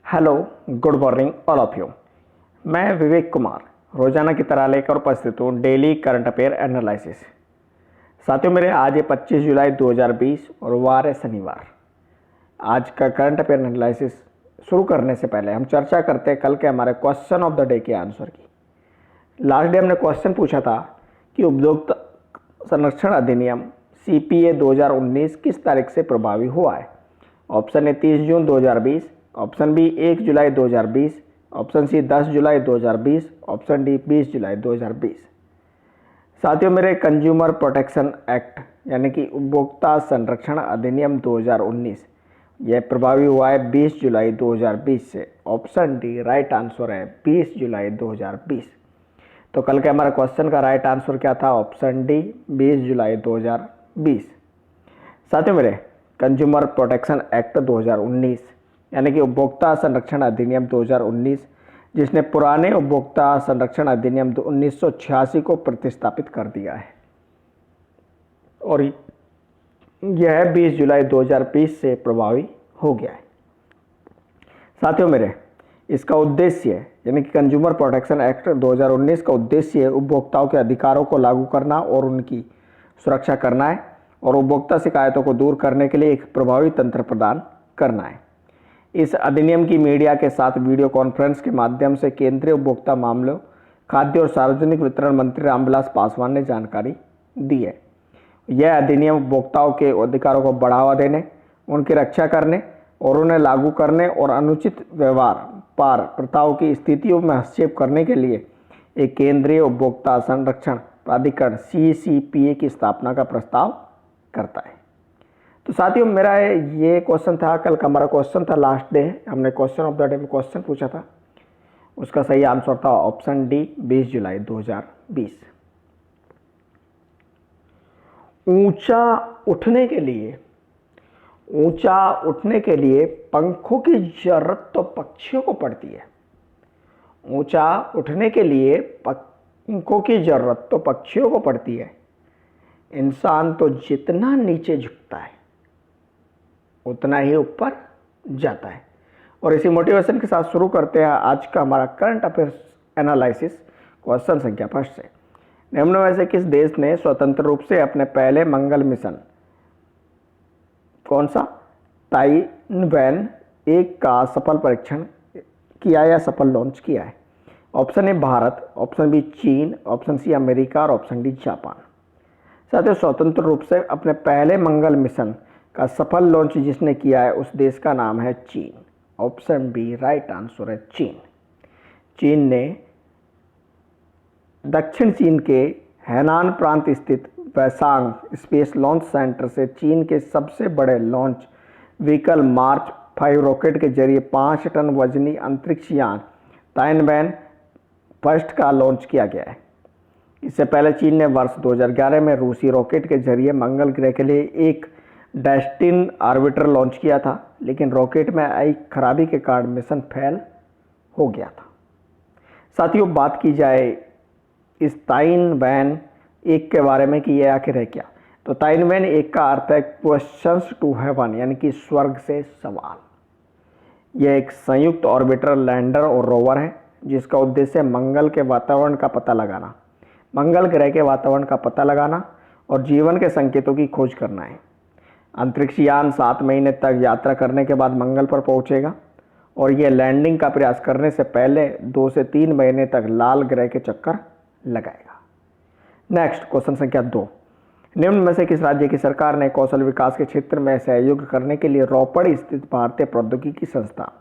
Hello, good morning all of you. मैं विवेक कुमार रोजाना की तरह लेकर उपस्थित हूँ डेली करंट अफेयर एनालिसिस। साथियों मेरे आज है 25 जुलाई 2020 और वार है शनिवार। आज का करंट अफेयर एनालिसिस शुरू करने से पहले हम चर्चा करते हैं कल के हमारे क्वेश्चन ऑफ द डे के आंसर की। लास्ट डे हमने क्वेश्चन पूछा था कि उपभोक्ता संरक्षण अधिनियम CPA 2019 किस तारीख से प्रभावी हुआ है। ऑप्शन ए 30 जून 2020, ऑप्शन बी 1 जुलाई 2020, ऑप्शन सी 10 जुलाई 2020, ऑप्शन डी 20 जुलाई 2020। साथियों मेरे कंज्यूमर प्रोटेक्शन एक्ट यानी कि उपभोक्ता संरक्षण अधिनियम 2019 यह प्रभावी हुआ है 20 जुलाई 2020 से। ऑप्शन डी राइट आंसर है 20 जुलाई 2020। तो कल के हमारे क्वेश्चन का राइट आंसर क्या था? ऑप्शन डी 20 जुलाई 2020। साथियों मेरे कंज्यूमर प्रोटेक्शन एक्ट 2019 यानी कि उपभोक्ता संरक्षण अधिनियम 2019 जिसने पुराने उपभोक्ता संरक्षण अधिनियम 1986 को प्रतिस्थापित कर दिया है और यह 20 जुलाई 2020 से प्रभावी हो गया है। साथियों मेरे इसका उद्देश्य यानी कि कंज्यूमर प्रोटेक्शन एक्ट 2019 का उद्देश्य उपभोक्ताओं के अधिकारों को लागू करना और उनकी सुरक्षा करना है और उपभोक्ता शिकायतों को दूर करने के लिए एक प्रभावी तंत्र प्रदान करना है। इस अधिनियम की मीडिया के साथ वीडियो कॉन्फ्रेंस के माध्यम से केंद्रीय उपभोक्ता मामलों, खाद्य और सार्वजनिक वितरण मंत्री रामविलास पासवान ने जानकारी दी है। यह अधिनियम उपभोक्ताओं के अधिकारों को बढ़ावा देने, उनकी रक्षा करने और उन्हें लागू करने और अनुचित व्यवहार पार प्रथाओं की स्थितियों में हस्तक्षेप करने के लिए एक केंद्रीय उपभोक्ता संरक्षण प्राधिकरण CCPA की स्थापना का प्रस्ताव करता है। तो साथियों मेरा ये क्वेश्चन था, कल का हमारा क्वेश्चन था। लास्ट डे हमने क्वेश्चन ऑफ द डे में क्वेश्चन पूछा था, उसका सही आंसर था ऑप्शन डी 20 जुलाई 2020। ऊंचा उठने के लिए पंखों की जरूरत तो पक्षियों को पड़ती है। ऊंचा उठने के लिए पंखों की जरूरत तो पक्षियों को पड़ती है। इंसान तो जितना नीचे झुकता है उतना ही ऊपर जाता है। और इसी मोटिवेशन के साथ शुरू करते हैं आज का हमारा करंट अफेयर्स एनालिसिस। क्वेश्चन संख्या 1 से, निम्न में से किस देश ने स्वतंत्र रूप से अपने पहले मंगल मिशन कौन सा ताइवान 1 का सफल परीक्षण किया या सफल लॉन्च किया है? Option A Bharat, option B चीन, ऑप्शन सी अमेरिका और ऑप्शन डी जापान। साथियों स्वतंत्र रूप से अपने पहले मंगल मिशन का सफल लॉन्च जिसने किया है उस देश का नाम है चीन। ऑप्शन बी राइट आंसर है चीन। चीन ने दक्षिण चीन के हैनान प्रांत स्थित वैसांग स्पेस लॉन्च सेंटर से चीन के सबसे बड़े लॉन्च व्हीकल मार्च 5 रॉकेट के जरिए 5 टन वजनी अंतरिक्ष यान ताइवान फर्स्ट का लॉन्च किया गया है। इससे पहले चीन ने वर्ष 2011 में रूसी रॉकेट के जरिए मंगल ग्रह के लिए एक डेस्टिन ऑर्बिटर लॉन्च किया था, लेकिन रॉकेट में आई खराबी के कारण मिशन फेल हो गया था। साथियों बात की जाए इस ताइवान 1 के बारे में कि यह आखिर है क्या, तो ताइवान 1 का अर्थ है क्वेश्चंस टू हेवन यानी कि स्वर्ग से सवाल। यह एक संयुक्त ऑर्बिटर लैंडर और रोवर है जिसका उद्देश्य मंगल के वातावरण का पता लगाना, मंगल ग्रह के वातावरण का पता लगाना और जीवन के संकेतों की खोज करना है। अंतरिक्ष यान 7 महीने तक यात्रा करने के बाद मंगल पर पहुंचेगा और यह लैंडिंग का प्रयास करने से पहले 2 से 3 महीने तक लाल ग्रह के चक्कर लगाएगा। नेक्स्ट क्वेश्चन संख्या 2, निम्न में से किस राज्य की सरकार ने कौशल विकास के क्षेत्र में सहयोग करने के लिए रोपड़ स्थित भारतीय प्रौद्योगिकी संस्थान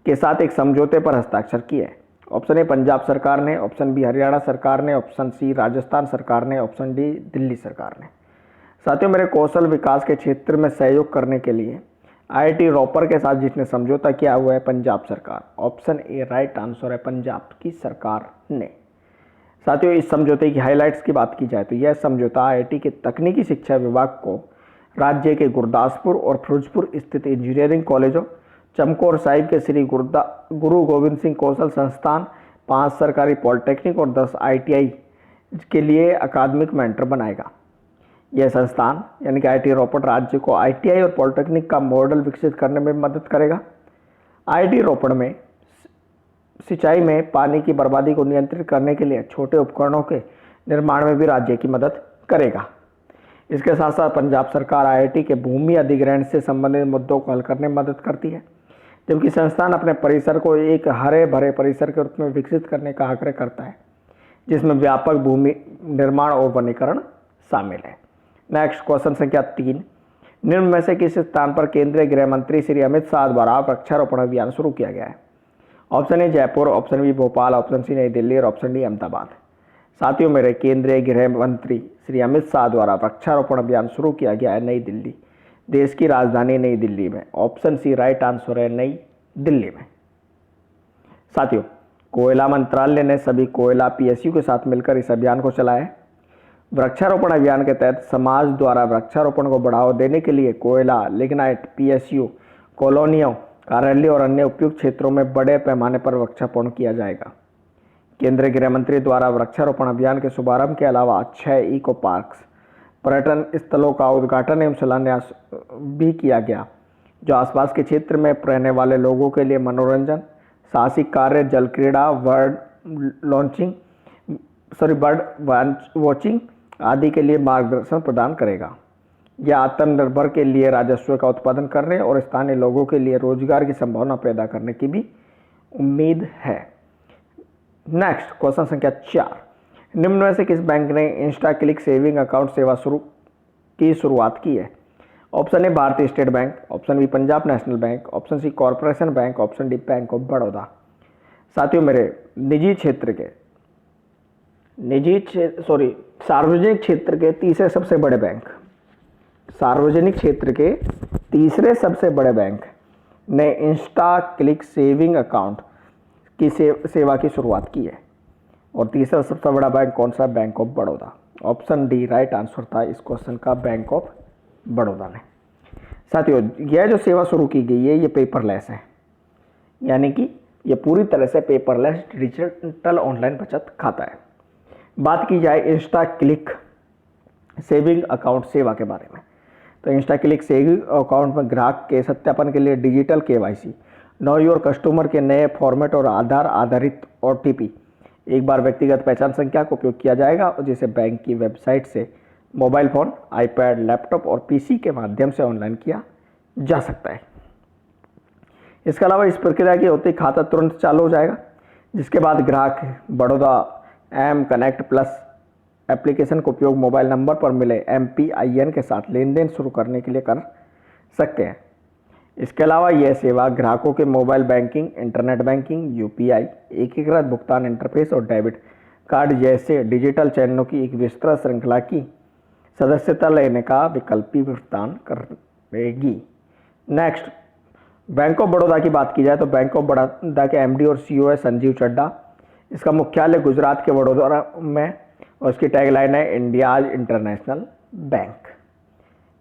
के साथ एक समझौते पर हस्ताक्षर किए? ऑप्शन ए पंजाब सरकार ने, ऑप्शन बी हरियाणा सरकार ने, ऑप्शन सी राजस्थान सरकार ने, ऑप्शन डी दिल्ली सरकार ने। साथियों मेरे कौशल विकास के क्षेत्र में सहयोग करने के लिए IIT रोपड़ के साथ जिसने समझौता किया हुआ है पंजाब सरकार। ऑप्शन ए राइट आंसर है पंजाब की सरकार ने। साथियों इस समझौते की हाइलाइट्स की बात की जाए तो यह समझौता IIT के तकनीकी शिक्षा विभाग को राज्य के गुरदासपुर और फिरोजपुर स्थित इंजीनियरिंग कॉलेजों, चमकौर साहिब के श्री गुरु गोविंद सिंह कौशल संस्थान, 5 सरकारी पॉलिटेक्निक और 10 ITI के लिए अकादमिक मेंटर बनाएगा। यह संस्थान यानी कि IIT रोपड़ राज्य को ITI और पॉलिटेक्निक का मॉडल विकसित करने में मदद करेगा। आईआईटी रोपड़ में सिंचाई में पानी की बर्बादी को नियंत्रित करने के लिए छोटे उपकरणों के निर्माण में भी राज्य की मदद करेगा। इसके साथ साथ पंजाब सरकार आईआईटी के भूमि अधिग्रहण से संबंधित मुद्दों को हल करने में मदद करती है, जबकि संस्थान अपने परिसर को एक हरे भरे परिसर के रूप में विकसित करने का आग्रह करता है, जिसमें व्यापक भूमि निर्माण और वनीकरण शामिल है। नेक्स्ट क्वेश्चन संख्या 3, निम्न में से किस स्थान पर केंद्रीय गृह मंत्री श्री अमित शाह द्वारा वृक्षारोपण अभियान शुरू किया गया है? Option A Jaipur, option B Bhopal, option C New Delhi और ऑप्शन डी अहमदाबाद। साथियों मेरे, केंद्रीय गृह मंत्री श्री अमित शाह द्वारा वृक्षारोपण अभियान शुरू किया गया है नई दिल्ली, देश की राजधानी नई दिल्ली में। ऑप्शन सी राइट आंसर है, नई दिल्ली में। साथियों, कोयला मंत्रालय ने सभी कोयला पीएसयू के साथ मिलकर इस अभियान को चलाया है। वृक्षारोपण अभियान के तहत समाज द्वारा वृक्षारोपण को बढ़ावा देने के लिए कोयला, लिग्नाइट, पीएसयू, कॉलोनियों, कार्यालय और अन्य उपयुक्त क्षेत्रों में बड़े पैमाने पर वृक्षारोपण किया जाएगा। केंद्रीय गृह मंत्री द्वारा वृक्षारोपण अभियान के शुभारंभ के अलावा 6 इको पार्क्स, पर्यटन स्थलों का उद्घाटन एवं शिलान्यास भी किया गया, जो आसपास के क्षेत्र में रहने वाले लोगों के लिए मनोरंजन, साहसिक कार्य, जल क्रीड़ा, बर्ड वॉचिंग आदि के लिए मार्गदर्शन प्रदान करेगा। यह आत्मनिर्भर के लिए राजस्व का उत्पादन करने और स्थानीय लोगों के लिए रोजगार की संभावना पैदा करने की भी उम्मीद है। नेक्स्ट क्वेश्चन संख्या 4, निम्न में से किस बैंक ने इंस्टा क्लिक सेविंग अकाउंट सेवा की शुरुआत की है? Option A Bharatiya state bank, option B Punjab national bank, option C corporation bank, option D bank of Baroda. साथियों मेरे, सार्वजनिक क्षेत्र के तीसरे सबसे बड़े बैंक, सार्वजनिक क्षेत्र के तीसरे सबसे बड़े बैंक ने इंस्टा क्लिक सेविंग अकाउंट की सेवा की शुरुआत की है। और तीसरा सबसे बड़ा बैंक कौन सा? Bank of Baroda. Option D right answer था इस क्वेश्चन का, बैंक ऑफ बड़ौदा ने। साथियों, यह जो सेवा शुरू की गई है ये पेपरलेस है, यानी कि यह पूरी तरह से पेपरलेस डिजिटल ऑनलाइन बचत खाता है। बात की जाए इंस्टा क्लिक सेविंग अकाउंट सेवा के बारे में, तो इंस्टा क्लिक सेविंग अकाउंट में ग्राहक के सत्यापन के लिए digital KYC, know your customer के नए फॉर्मेट और आधार आधारित ओटीपी, एक बार व्यक्तिगत पहचान संख्या का उपयोग किया जाएगा, और जिसे बैंक की वेबसाइट से मोबाइल फ़ोन, आईपैड, लैपटॉप और पीसी के माध्यम से ऑनलाइन किया जा सकता है। इसके अलावा इस प्रक्रिया की होते ही खाता तुरंत चालू हो जाएगा, जिसके बाद ग्राहक Baroda M connect plus application का उपयोग मोबाइल नंबर पर मिले MPIN के साथ लेन देन शुरू करने के लिए कर सकते हैं। इसके अलावा यह सेवा ग्राहकों के mobile banking, internet banking, UPI, एकीकृत भुगतान इंटरफेस और डेबिट कार्ड जैसे डिजिटल चैनलों की एक विस्तृत श्रृंखला की सदस्यता लेने का विकल्प भी प्रदान करेगी। नेक्स्ट, बैंक ऑफ बड़ौदा की बात की जाए तो बैंक ऑफ बड़ौदा के MD और CEO है संजीव चड्ढा। इसका मुख्यालय गुजरात के वडोदरा में, और उसकी टैगलाइन है India's international bank.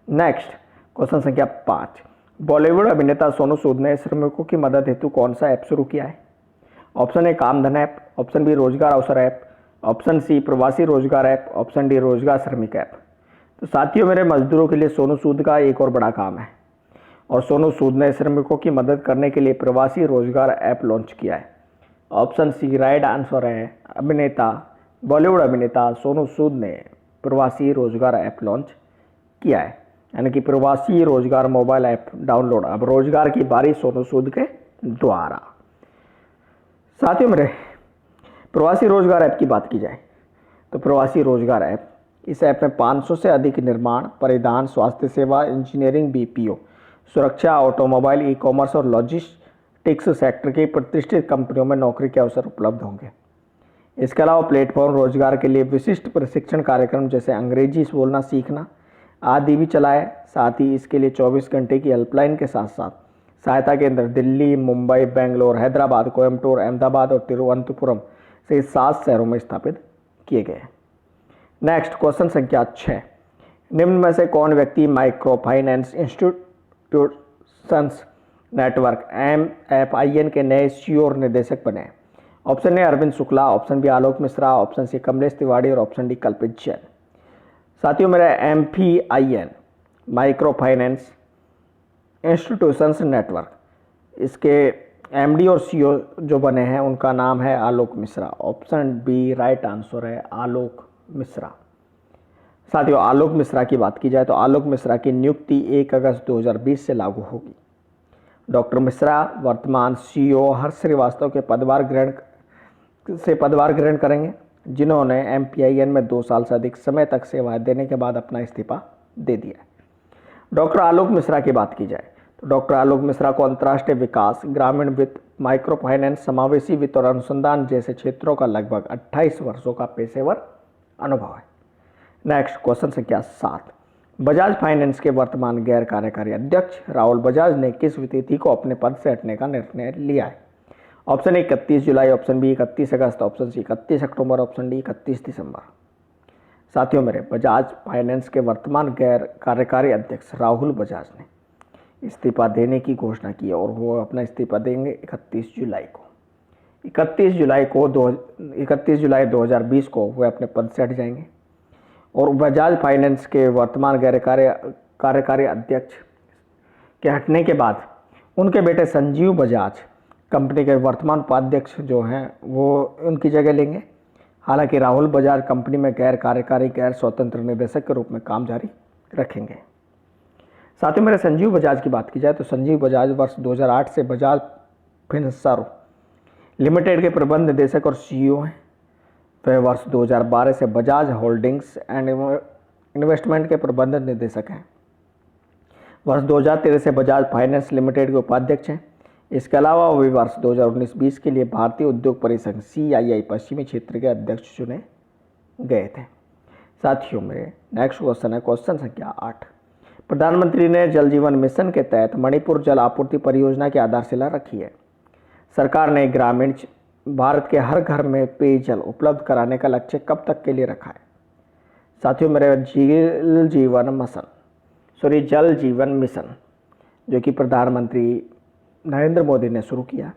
Next question संख्या 5, बॉलीवुड अभिनेता सोनू सूद ने श्रमिकों की मदद हेतु कौन सा ऐप शुरू किया है? Option A Kamdhan app, option B Rozgar Avsar app, option C प्रवासी रोजगार ऐप, ऑप्शन डी रोजगार श्रमिक ऐप। तो साथियों मेरे, मजदूरों के लिए सोनू सूद का एक और बड़ा काम है, और सोनू सूद ने श्रमिकों की मदद करने के लिए प्रवासी रोजगार ऐप लॉन्च किया है। ऑप्शन सी राइट आंसर है, बॉलीवुड अभिनेता सोनू सूद ने प्रवासी रोजगार ऐप लॉन्च किया है, यानी कि प्रवासी रोजगार मोबाइल ऐप डाउनलोड। अब रोजगार की बारी सोनू सूद के द्वारा। साथियों मेरे, प्रवासी रोजगार ऐप की बात की जाए तो प्रवासी रोजगार ऐप, इस ऐप में 500 से अधिक निर्माण, परिवहन, स्वास्थ्य सेवा, इंजीनियरिंग, BPO, सुरक्षा, ऑटोमोबाइल, ई-कॉमर्स और लॉजिस्टिक्स सेक्टर की प्रतिष्ठित कंपनियों में नौकरी के अवसर उपलब्ध होंगे। इसके अलावा प्लेटफॉर्म रोजगार के लिए विशिष्ट प्रशिक्षण कार्यक्रम जैसे अंग्रेजी बोलना सीखना आदि भी चलाए। साथ ही इसके लिए 24 घंटे की हेल्पलाइन के साथ साथ सहायता केंद्र दिल्ली, मुंबई, बेंगलोर, हैदराबाद, कोयम्बटूर, अहमदाबाद और तिरुवनंतपुरम से 7 शहरों में स्थापित किए गए हैं। नेक्स्ट क्वेश्चन संख्या 6, निम्न में से कौन व्यक्ति micro finance institutions network MFIN के नए CEO और निदेशक बने? Option A Arvind Shukla, option B Alok Mishra, option C Kamlesh Tiwari और ऑप्शन डी कल्पित जैन। साथियों मेरा MFIN micro finance institutions network, इसके एमडी और सीईओ जो बने हैं उनका नाम है Alok Mishra. Option B right answer है आलोक मिश्रा। साथियों, आलोक मिश्रा की बात की जाए तो आलोक मिश्रा की नियुक्ति 1 अगस्त 2020 से लागू होगी। डॉक्टर मिश्रा वर्तमान सीईओ हर्ष श्रीवास्तव के पदभार ग्रहण करेंगे, जिन्होंने एमपीआईएन में 2 साल से अधिक समय तक सेवाएं देने के बाद अपना इस्तीफा दे दिया है। डॉक्टर आलोक मिश्रा की बात की जाए तो डॉक्टर आलोक मिश्रा को अंतर्राष्ट्रीय विकास, ग्रामीण वित्त, माइक्रो फाइनेंस, समावेशी वित्त और अनुसंधान जैसे क्षेत्रों का लगभग 28 वर्षों का पेशेवर अनुभव है। नेक्स्ट क्वेश्चन संख्या 7। बजाज फाइनेंस के वर्तमान गैर कार्यकारी अध्यक्ष राहुल बजाज ने किस तिथि को अपने पद से हटने का निर्णय लिया है? ऑप्शन ए 31 जुलाई, ऑप्शन बी 31 अगस्त, ऑप्शन सी 31 अक्टूबर, ऑप्शन डी 31 दिसंबर। साथियों मेरे, बजाज फाइनेंस के वर्तमान गैर कार्यकारी अध्यक्ष राहुल बजाज ने इस्तीफा देने की घोषणा की है और वो अपना इस्तीफा देंगे 31 जुलाई को। 31 जुलाई 2020 को वे अपने पद से हट जाएंगे और बजाज फाइनेंस के वर्तमान गैर कार्यकारी अध्यक्ष के हटने के बाद उनके बेटे संजीव बजाज कंपनी के वर्तमान उपाध्यक्ष जो हैं वो उनकी जगह लेंगे। हालांकि राहुल बजाज कंपनी में गैर कार्यकारी गैर स्वतंत्र निदेशक के रूप में काम जारी रखेंगे। साथ ही मेरे संजीव बजाज की बात की जाए तो संजीव बजाज वर्ष 2008 से बजाज फिनसर्व लिमिटेड के प्रबंध निदेशक और सीईओ हैं। वह वर्ष 2012 से बजाज होल्डिंग्स एंड इन्वेस्टमेंट के प्रबंध निदेशक हैं। वर्ष 2013 से बजाज फाइनेंस लिमिटेड के उपाध्यक्ष हैं। इसके अलावा वे वर्ष 2019-20 के लिए भारतीय उद्योग परिसंघ CII पश्चिमी क्षेत्र के अध्यक्ष चुने गए थे। साथियों मेरे नेक्स्ट क्वेश्चन है क्वेश्चन संख्या 8। प्रधानमंत्री ने जल जीवन मिशन के तहत मणिपुर जल आपूर्ति परियोजना की आधारशिला रखी है। सरकार ने ग्रामीण भारत के हर घर में पेयजल उपलब्ध कराने का लक्ष्य कब तक के लिए रखा है? साथियों मेरे, जल जीवन मिशन जो कि प्रधानमंत्री नरेंद्र मोदी ने शुरू किया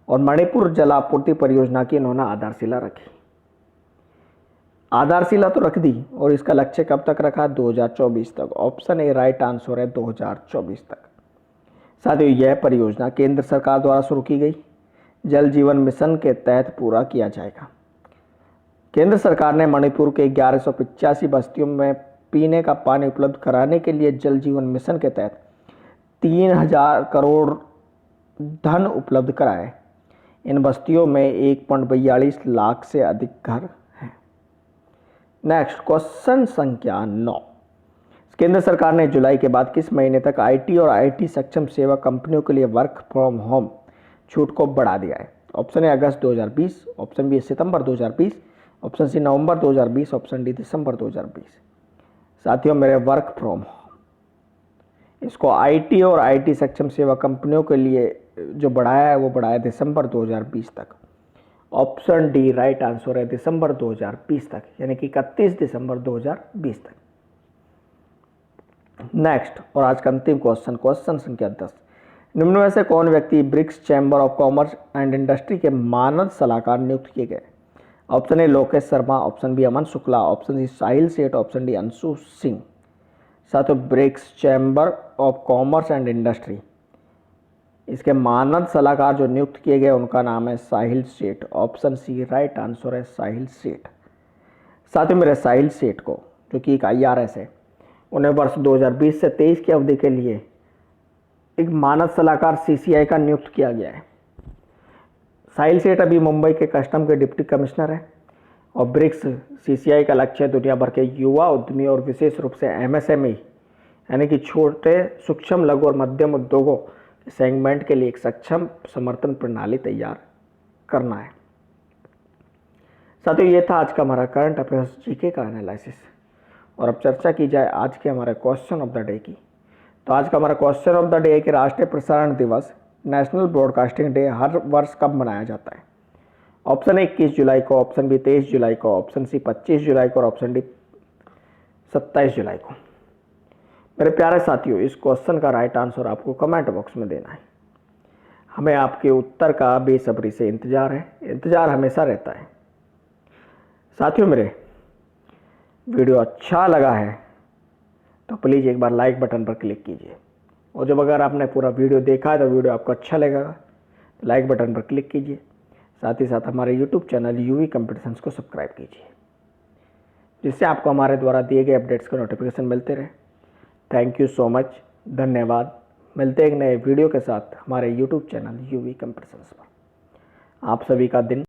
और मणिपुर जल आपूर्ति परियोजना की इन्होंने आधारशिला रखी। आधारशिला तो रख दी और इसका लक्ष्य कब तक रखा? 2024 तक। ऑप्शन ए राइट आंसर है 2024 तक। साथियों, यह परियोजना केंद्र सरकार द्वारा शुरू की गई जल जीवन मिशन के तहत पूरा किया जाएगा। केंद्र सरकार ने मणिपुर के 1185 बस्तियों में पीने का पानी उपलब्ध कराने के लिए जल जीवन मिशन के तहत 3000 करोड़ धन उपलब्ध कराए। इन बस्तियों में 1.42 लाख से अधिक घर हैं। नेक्स्ट क्वेश्चन संख्या 9। केंद्र सरकार ने जुलाई के बाद किस महीने तक IT और IT सक्षम सेवा कंपनियों के लिए वर्क फ्रॉम होम छूट को बढ़ा दिया है? ऑप्शन ए अगस्त 2020, ऑप्शन बी सितंबर 2020, ऑप्शन सी नवंबर 2020, ऑप्शन डी दिसंबर 2020। साथियों मेरे, वर्क फ्रॉम होम इसको IT और IT सक्षम सेवा कंपनियों के लिए जो बढ़ाया है वो बढ़ाया दिसंबर 2020 तक। ऑप्शन डी राइट आंसर है दिसंबर 2020 तक, यानी कि 31 दिसंबर 2020 तक। नेक्स्ट और आज का अंतिम क्वेश्चन, क्वेश्चन संख्या 10। निम्न में से कौन व्यक्ति BRICS chamber of commerce and industry के मानद सलाहकार नियुक्त किए गए? Option A Lokesh Sharma, option B Aman Shukla, option C Sahil Seth, option D Anshu Singh. साथियों, BRICS chamber of commerce and industry इसके मानद सलाहकार जो नियुक्त किए गए उनका नाम है साहिल Seth. Option C right answer है साहिल सेठ। साथियों मेरे, साहिल सेठ को जो कि एक IRS है, उन्हें वर्ष 2020 से 23 की अवधि के लिए एक मानद सलाहकार CCI का नियुक्त किया गया है। साहिल सेठ अभी मुंबई के कस्टम के डिप्टी कमिश्नर हैं और ब्रिक्स CCI का लक्ष्य दुनिया भर के युवा उद्यमी और विशेष रूप से MSME यानी कि छोटे सूक्ष्म लघु और मध्यम उद्योगों के सेगमेंट के लिए एक सक्षम समर्थन प्रणाली तैयार करना है। साथियों, ये था आज का हमारा करंट अफेयर्स GK का एनालिसिस। और अब चर्चा की जाए आज के हमारे क्वेश्चन ऑफ द डे की, तो आज का हमारा क्वेश्चन ऑफ द डे है कि राष्ट्रीय प्रसारण दिवस नेशनल ब्रॉडकास्टिंग डे हर वर्ष कब मनाया जाता है? ऑप्शन ए 21 जुलाई को, ऑप्शन बी 23 जुलाई को, ऑप्शन सी 25 जुलाई को और ऑप्शन डी 27 जुलाई को। मेरे प्यारे साथियों, इस क्वेश्चन का राइट आंसर आपको कमेंट बॉक्स में देना है। हमें आपके उत्तर का बेसब्री से इंतजार है, इंतजार हमेशा रहता है। साथियों मेरे, वीडियो अच्छा लगा है तो प्लीज़ एक बार लाइक बटन पर क्लिक कीजिए और जब अगर आपने पूरा वीडियो देखा है तो वीडियो आपको अच्छा लगेगा लाइक बटन पर क्लिक कीजिए। साथ ही साथ हमारे यूट्यूब चैनल यूवी कंपटीशंस को सब्सक्राइब कीजिए, जिससे आपको हमारे द्वारा दिए गए अपडेट्स का नोटिफिकेशन मिलते रहे। थैंक यू सो मच, धन्यवाद। मिलते हैं एक नए वीडियो के साथ हमारे यूट्यूब चैनल यूवी कंपटीशंस पर। आप सभी का दिन